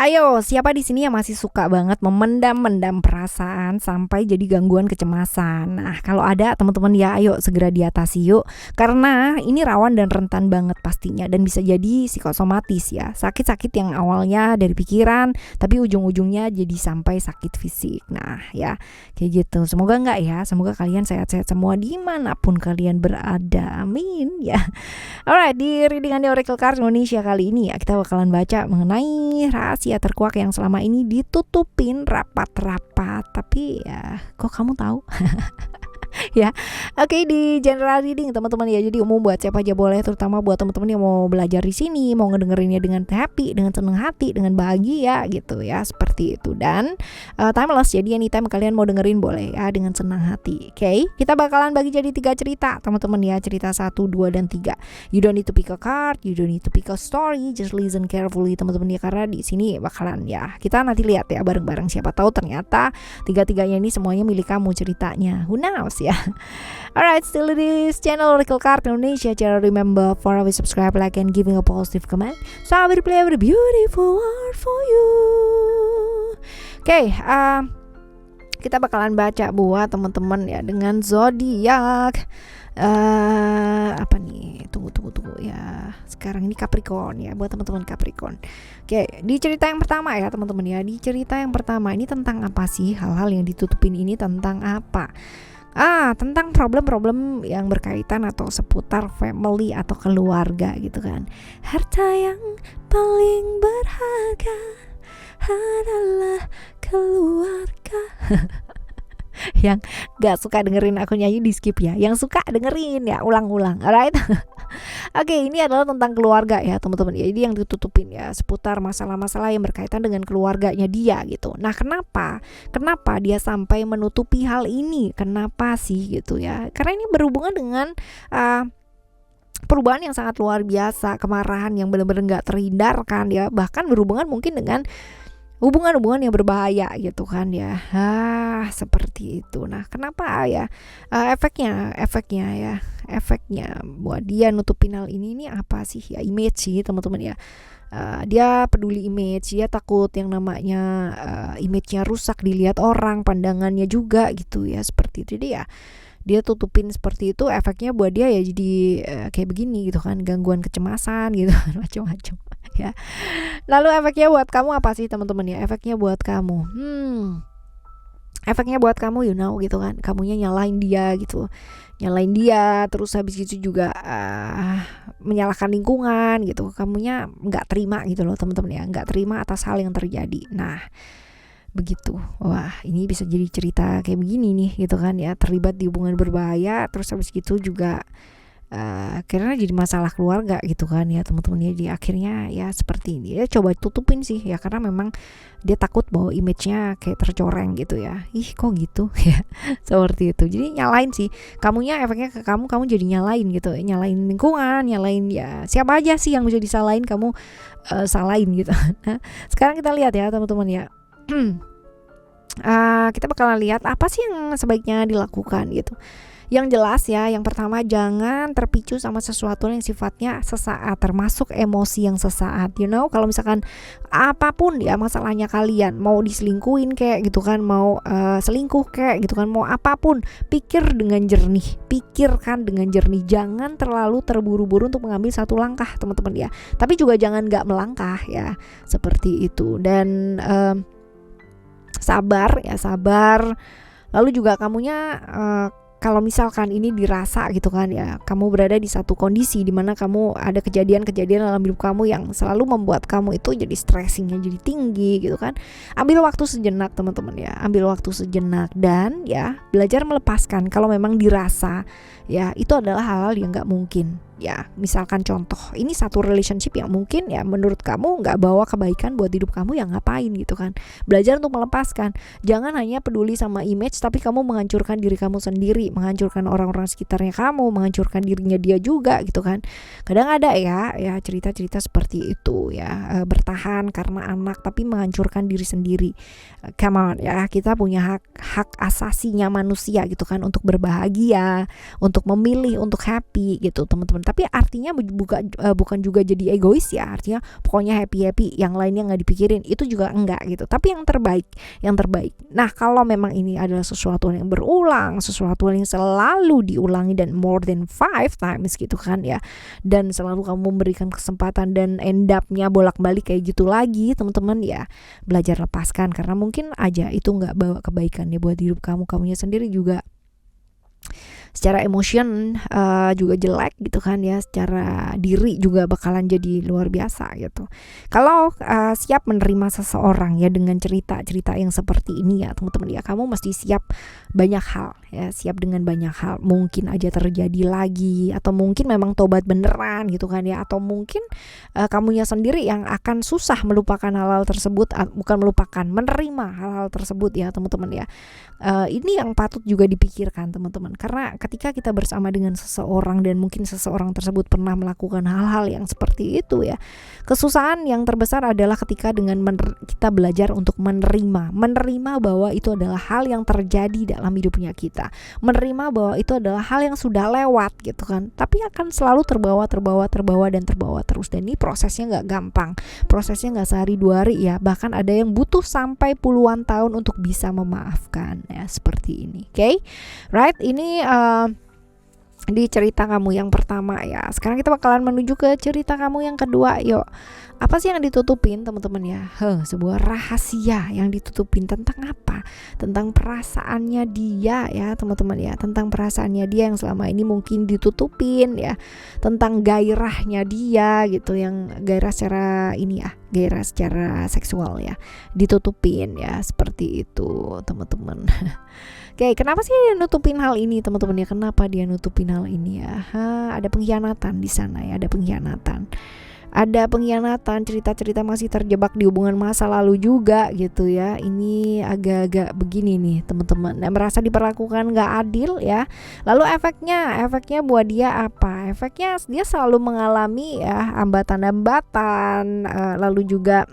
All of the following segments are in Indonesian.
Ayo, siapa di sini yang masih suka banget memendam-mendam perasaan sampai jadi gangguan kecemasan? Nah, kalau ada teman-teman ya, ayo segera diatasi yuk. Karena ini rawan dan rentan banget pastinya dan bisa jadi psikosomatis ya. Sakit-sakit yang awalnya dari pikiran, tapi ujung-ujungnya jadi sampai sakit fisik. Nah, ya kayak gitu. Semoga enggak ya. Semoga kalian sehat-sehat semua dimanapun kalian berada. Amin ya. Alright, di Reading and the Oracle Card Indonesia kali ini ya, kita bakalan baca mengenai rahasia terkuak yang selama ini ditutupin rapat-rapat. Tapi ya, kok kamu tahu? Ya, oke, di general reading teman-teman ya, jadi umum buat siapa aja boleh, terutama buat teman-teman yang mau belajar di sini, mau ngedengerinnya dengan happy, dengan seneng hati, dengan bahagia gitu ya, seperti itu. Dan timeless, jadi anytime kalian mau dengerin boleh ya, dengan senang hati. Oke, kita bakalan bagi jadi 3 cerita teman-teman ya, cerita 1, 2, dan 3. You don't need to pick a card, you don't need to pick a story, just listen carefully teman-teman ya, karena di sini bakalan ya, kita nanti lihat ya bareng-bareng, siapa tahu ternyata 3-3-nya ini semuanya milik kamu ceritanya, who knows ya. Alright, still in this channel Oracle Card Indonesia. Jangan remember for always subscribe, like, and giving a positive comment, so I will play a beautiful word for you. Oke, kita bakalan baca buat teman-teman ya dengan zodiak. Apa nih? Tunggu ya. Sekarang ini Capricorn ya, buat teman-teman Capricorn. Oke, di cerita yang pertama ya teman-teman ya. Di cerita yang pertama ini tentang apa sih? Hal-hal yang ditutupin ini tentang apa? Tentang problem-problem yang berkaitan atau seputar family atau keluarga gitu kan. Harta yang paling berharga adalah keluarga. Yang gak suka dengerin aku nyanyi di skip ya. Yang suka dengerin ya ulang-ulang. Alright. Oke, ini adalah tentang keluarga ya teman-teman ya. Jadi yang ditutupin ya seputar masalah-masalah yang berkaitan dengan keluarganya dia gitu. Nah, kenapa dia sampai menutupi hal ini? Kenapa sih gitu ya? Karena ini berhubungan dengan perubahan yang sangat luar biasa, kemarahan yang benar-benar gak terhindarkan ya. Bahkan berhubungan mungkin dengan hubungan-hubungan yang berbahaya gitu kan ya. Seperti itu. Nah, kenapa ya? Efeknya buat dia nutupin hal ini apa sih ya? Image sih teman-teman ya. Dia peduli image, dia takut yang namanya image-nya rusak dilihat orang, pandangannya juga gitu ya, seperti itu. Jadi ya dia tutupin seperti itu, efeknya buat dia ya jadi kayak begini gitu kan, gangguan kecemasan gitu macam-macam ya. Lalu efeknya buat kamu apa sih teman-teman ya? Efeknya buat kamu you know gitu kan, kamunya nyalain dia terus habis itu juga menyalahkan lingkungan gitu, kamunya nggak terima gitu loh teman-teman ya, nggak terima atas hal yang terjadi. Nah begitu, wah ini bisa jadi cerita kayak begini nih gitu kan ya, terlibat di hubungan berbahaya, terus habis gitu juga karena jadi masalah keluarga gitu kan ya teman-teman ya. Jadi akhirnya ya seperti ini, dia coba tutupin sih ya, karena memang dia takut bahwa image-nya kayak tercoreng gitu ya. Kok gitu ya, seperti itu. Jadi nyalain sih kamunya, efeknya ke kamu jadi nyalain gitu, nyalain lingkungan, nyalain ya siapa aja sih yang bisa disalahin, kamu salahin gitu. Nah, sekarang kita lihat ya teman-teman ya. Kita bakalan lihat apa sih yang sebaiknya dilakukan gitu. Yang jelas ya, yang pertama jangan terpicu sama sesuatu yang sifatnya sesaat, termasuk emosi yang sesaat. You know, kalau misalkan apapun ya masalahnya kalian, mau diselingkuhin kayak gitu kan, mau selingkuh kayak gitu kan, mau apapun, pikirkan dengan jernih. Jangan terlalu terburu-buru untuk mengambil satu langkah teman-teman ya. Tapi juga jangan gak melangkah ya, seperti itu. Dan sabar. Lalu juga kamunya kalau misalkan ini dirasa gitu kan ya, kamu berada di satu kondisi di mana kamu ada kejadian-kejadian dalam hidup kamu yang selalu membuat kamu itu jadi stressingnya jadi tinggi gitu kan, ambil waktu sejenak teman-teman ya, dan ya belajar melepaskan kalau memang dirasa ya itu adalah hal-hal yang gak mungkin ya. Misalkan contoh, ini satu relationship yang mungkin ya menurut kamu gak bawa kebaikan buat hidup kamu, yang ngapain gitu kan. Belajar untuk melepaskan, jangan hanya peduli sama image tapi kamu menghancurkan diri kamu sendiri, menghancurkan orang-orang sekitarnya kamu, menghancurkan dirinya dia juga gitu kan. Kadang ada ya cerita-cerita seperti itu ya, bertahan karena anak tapi menghancurkan diri sendiri. Come on ya, kita punya hak asasinya manusia gitu kan, untuk berbahagia, untuk memilih, untuk happy gitu teman-teman Tapi artinya bukan juga jadi egois ya, artinya pokoknya happy yang lainnya nggak dipikirin, itu juga enggak gitu. Tapi yang terbaik. Nah, kalau memang ini adalah sesuatu yang berulang, sesuatu yang selalu diulangi dan more than 5 times gitu kan ya, dan selalu kamu memberikan kesempatan dan end up-nya bolak-balik kayak gitu lagi, teman-teman ya, belajar lepaskan, karena mungkin aja itu nggak bawa kebaikan ya buat hidup kamunya sendiri juga. Secara emotion juga jelek gitu kan ya, secara diri juga bakalan jadi luar biasa gitu. Kalau siap menerima seseorang ya dengan cerita yang seperti ini ya teman-teman ya, kamu mesti siap banyak hal ya, siap dengan banyak hal, mungkin aja terjadi lagi, atau mungkin memang tobat beneran gitu kan ya, atau mungkin kamunya sendiri yang akan susah melupakan hal-hal tersebut, bukan melupakan, menerima hal-hal tersebut ya teman-teman ya. Ini yang patut juga dipikirkan teman-teman, karena ketika kita bersama dengan seseorang dan mungkin seseorang tersebut pernah melakukan hal-hal yang seperti itu ya, kesusahan yang terbesar adalah ketika dengan kita belajar untuk menerima bahwa itu adalah hal yang terjadi dalam hidupnya kita, menerima bahwa itu adalah hal yang sudah lewat gitu kan, tapi akan selalu terbawa terus, dan ini prosesnya nggak gampang, prosesnya nggak sehari 2 hari ya, bahkan ada yang butuh sampai puluhan tahun untuk bisa memaafkan ya, seperti ini. Oke, right, ini di cerita kamu yang pertama ya. Sekarang kita bakalan menuju ke cerita kamu yang kedua. Yuk, apa sih yang ditutupin teman-teman ya? Sebuah rahasia yang ditutupin tentang apa? Tentang perasaannya dia ya teman-teman ya, tentang perasaannya dia yang selama ini mungkin ditutupin ya, tentang gairahnya dia gitu, yang gairah secara ini ya, gairah secara seksual ya, ditutupin ya, seperti itu teman-teman. Oke, kenapa sih dia nutupin hal ini teman-teman ya? Kenapa dia nutupin hal ini ya? Ada pengkhianatan di sana ya, ada pengkhianatan, cerita-cerita masih terjebak di hubungan masa lalu juga gitu ya. Ini agak-agak begini nih teman-teman, merasa diperlakukan gak adil ya. Lalu efeknya buat dia apa? Efeknya dia selalu mengalami ya hambatan-hambatan, lalu juga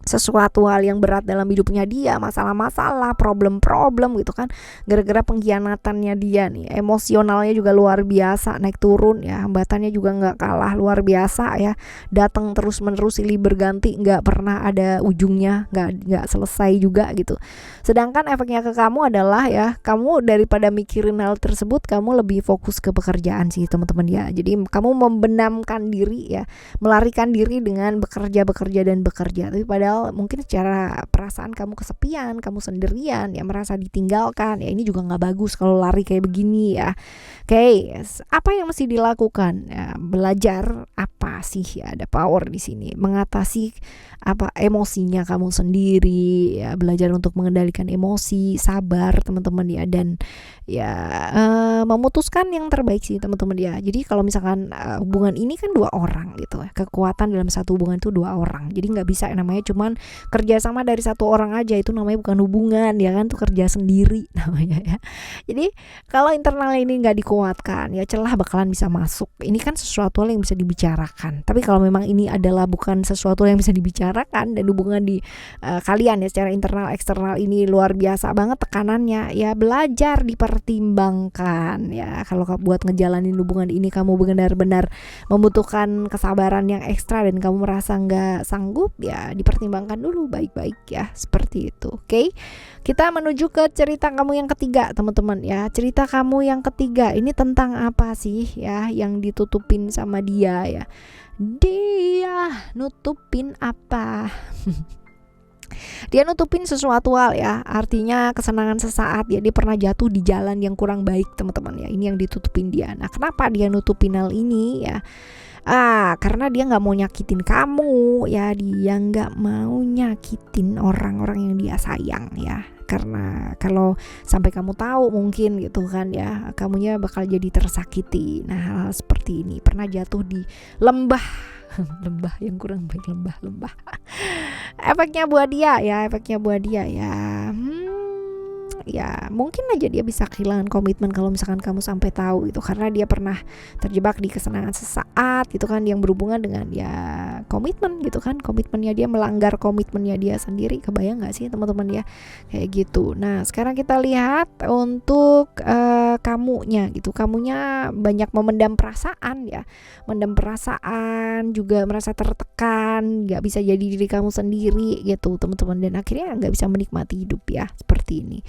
sesuatu hal yang berat dalam hidupnya dia, masalah-masalah, problem-problem gitu kan, gara-gara pengkhianatannya dia nih. Emosionalnya juga luar biasa, naik turun ya, hambatannya juga nggak kalah luar biasa ya, datang terus menerus silih berganti, nggak pernah ada ujungnya, nggak selesai juga gitu. Sedangkan efeknya ke kamu adalah ya, kamu daripada mikirin hal tersebut, kamu lebih fokus ke pekerjaan sih teman-teman ya. Jadi kamu membenamkan diri ya, melarikan diri dengan bekerja, tapi padahal mungkin secara perasaan kamu kesepian, kamu sendirian ya, merasa ditinggalkan ya. Ini juga nggak bagus kalau lari kayak begini ya. Oke, apa yang mesti dilakukan ya? Belajar apa sih ya, ada power di sini, mengatasi apa emosinya kamu sendiri ya, belajar untuk mengendalikan emosi, sabar teman-teman ya, dan ya memutuskan yang terbaik sih teman-teman ya. Jadi kalau misalkan hubungan ini kan 2 orang gitu ya, kekuatan dalam satu hubungan itu 2 orang, jadi nggak bisa namanya cuman kerjasama dari 1 orang aja, itu namanya bukan hubungan ya kan, tuh kerja sendiri namanya ya. Jadi kalau internal ini nggak dikuatkan ya, celah bakalan bisa masuk. Ini kan sesuatu yang bisa dibicarakan, tapi kalau memang ini adalah bukan sesuatu yang bisa dibicarakan, dan hubungan di kalian ya secara internal eksternal ini luar biasa banget tekanannya ya, belajar dipertimbangkan ya. Kalau buat ngejalanin hubungan ini kamu benar-benar membutuhkan kesabaran yang ekstra dan kamu merasa nggak sanggup ya, dipertimbangkan dulu baik-baik ya, seperti itu. Oke, kita menuju ke cerita kamu yang ketiga teman-teman ya. Cerita kamu yang ketiga ini tentang apa sih ya yang ditutupin sama dia ya? Dia nutupin apa? Dia nutupin sesuatu hal ya, artinya kesenangan sesaat ya, dia pernah jatuh di jalan yang kurang baik teman-teman ya, ini yang ditutupin dia. Nah, kenapa dia nutupin hal ini ya? Karena dia nggak mau nyakitin kamu ya, dia nggak mau nyakitin orang-orang yang dia sayang ya. Karena kalau sampai kamu tahu mungkin gitu kan ya, kamunya bakal jadi tersakiti. Nah, hal seperti ini, pernah jatuh di lembah lembah yang kurang baik, lembah efeknya buat dia ya, ya mungkin aja dia bisa kehilangan komitmen kalau misalkan kamu sampai tahu gitu, karena dia pernah terjebak di kesenangan sesaat gitu kan, yang berhubungan dengan ya komitmen gitu kan, komitmennya dia, melanggar komitmennya dia sendiri. Kebayang nggak sih teman-teman ya kayak gitu. Nah sekarang kita lihat untuk kamunya gitu, kamunya banyak memendam perasaan ya, mendam perasaan, juga merasa tertekan, nggak bisa jadi diri kamu sendiri gitu teman-teman, dan akhirnya nggak bisa menikmati hidup ya, seperti ini.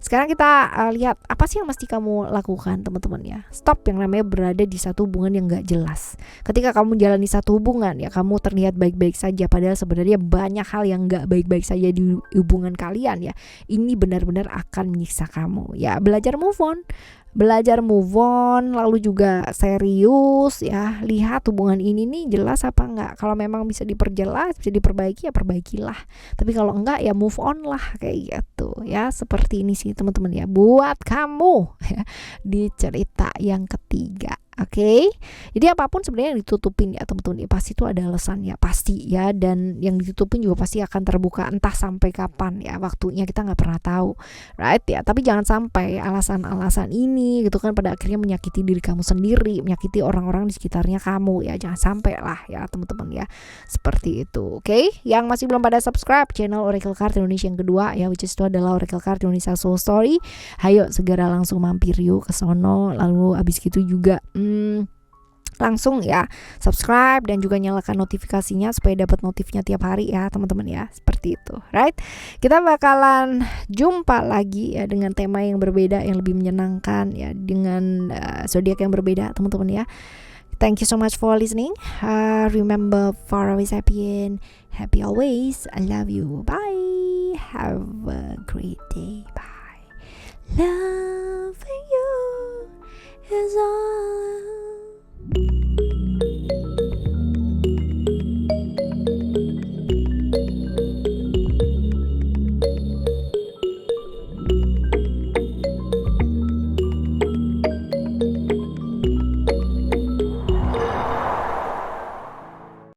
Sekarang kita lihat apa sih yang mesti kamu lakukan teman-teman ya. Stop yang namanya berada di satu hubungan yang nggak jelas. Ketika kamu jalani satu hubungan ya, kamu terlihat baik-baik saja, padahal sebenarnya banyak hal yang nggak baik-baik saja di hubungan kalian ya. Ini benar-benar akan menyiksa kamu ya. Belajar move on, lalu juga serius ya, lihat hubungan ini nih jelas apa enggak. Kalau memang bisa diperjelas, bisa diperbaiki ya perbaikilah, tapi kalau enggak ya move on lah, kayak gitu ya. Seperti ini sih teman-teman ya buat kamu ya, di cerita yang ketiga. Oke, jadi apapun sebenarnya yang ditutupin ya teman-teman ya, pasti itu ada alasannya pasti ya, dan yang ditutupin juga pasti akan terbuka entah sampai kapan ya waktunya, kita nggak pernah tahu, right ya. Tapi jangan sampai alasan-alasan ini gitu kan pada akhirnya menyakiti diri kamu sendiri, menyakiti orang-orang di sekitarnya kamu ya, jangan sampai lah ya teman-teman ya, seperti itu. Oke, yang masih belum pada subscribe channel Oracle Card Indonesia yang kedua ya, which is itu adalah Oracle Card Indonesia Soul Story, ayo segera langsung mampir yuk ke sono. Lalu abis gitu juga langsung ya subscribe dan juga nyalakan notifikasinya supaya dapat notifnya tiap hari ya teman-teman ya, seperti itu, right? Kita bakalan jumpa lagi ya dengan tema yang berbeda, yang lebih menyenangkan ya, dengan zodiak yang berbeda teman-teman ya. Thank you so much for listening. Remember, for always happy and happy always. I love you. Bye. Have a great day. Bye. Loving you is all.